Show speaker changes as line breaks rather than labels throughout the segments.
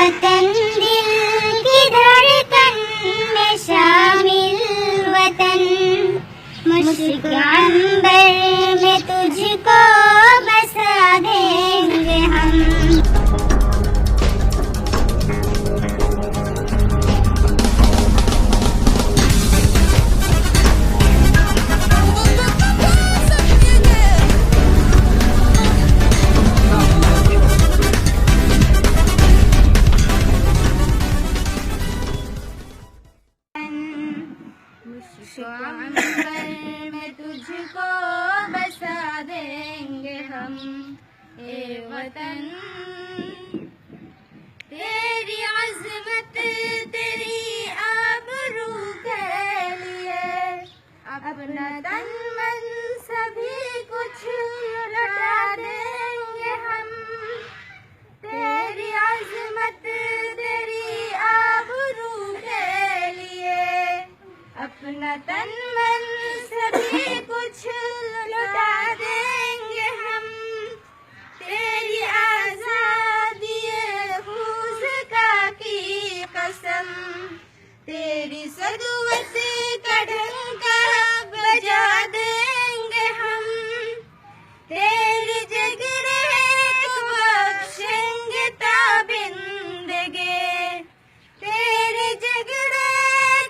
वतन दिल की धड़कन में शामिल वतन, मुश्क अंबर में तुझको बसा देंगे हम। अंबर में तुझको बसा देंगे हम, ए वतन। तेरी अज़मत तेरी आबरू के लिए अपना तन मन सभी कुछ लुटा देंगे हम। तेरी अज़मत तेरी आबरू के लिए अपना तन मन सभी कुछ लुटा देंगे हम। तेरी आज़ादी हुज़्का की कसम, तेरी सदवत का डंका बजा देंगे हम। तेरी जिगरे को बख्शेंगे ताबिंदगे, तेरे जिगरे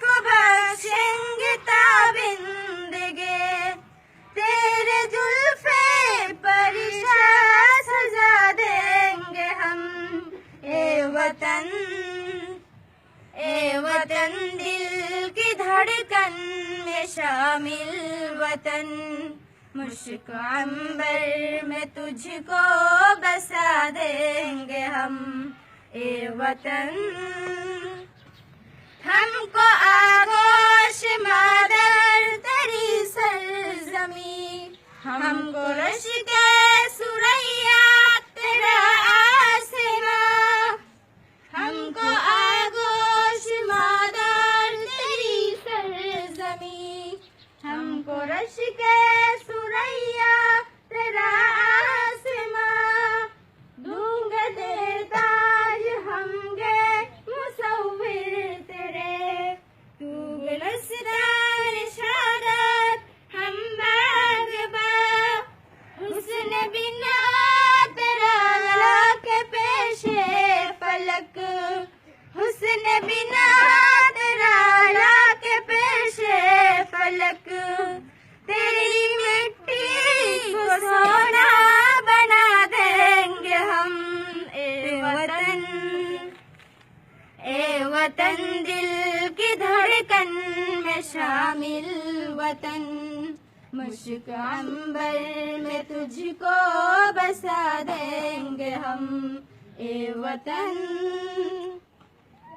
को बख्शेंगे ताबिंदगे। तेरे जुल्फे परिशा सजा देंगे हम, ए वतन। ए वतन दिल की धड़कन में शामिल वतन, मुश्क अंबर में तुझको बसा देंगे हम, ए वतन। हमको आगोश मादर तेरी सरज़मी, हमको रश्के सुरैया तेरा आसमां। हमको आगोश मादर तेरी सरज़मी, हमको रश्के सुरैया तेरा आसमां। दूंगे तेरे ताज हमगे मुसव्विर तेरे, तू गुलस्तान शादत हम बाग़बा। हुस्न बिना तेरा ला के पेशे फलक, हुस्न बिना तेरा ला के पेशे फलक। तेरी मिट्टी को सोना बना देंगे हम, ए वतन। ए वतन दिल की धड़कन में शामिल वतन, मुश्क अंबर में तुझको बसा देंगे हम, ए वतन।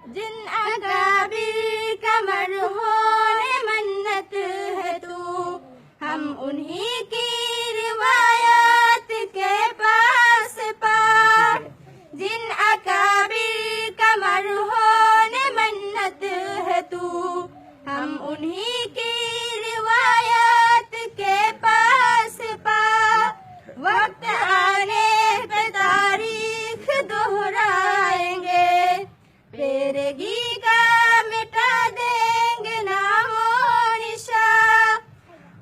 जिन अकाबिर का मरहूम मन्नत है तू, हम उन्हीं की रिवायत के पास पा। जिन अकाबिर का मरहूम मन्नत है तू, हम उन्हीं की रिवायत के पास पा। वक्त आने पे तारीख दोहराएंगे, पेरगी का मिटा देंगे नामो निशा।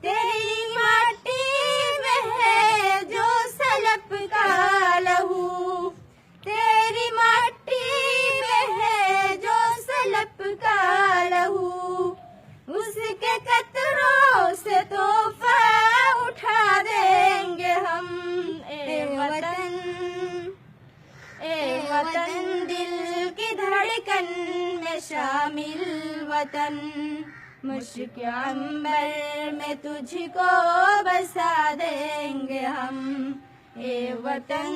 तेरी माटी में है जो सलप का लहू, तेरी माटी में है जो सलप का लहू। उसके कतरों से तोहफा उठा देंगे हम, ए वतन। ए वतन दिल की धड़कन में शामिल वतन, मुश्क अंबर में तुझको बसा देंगे हम, ए वतन।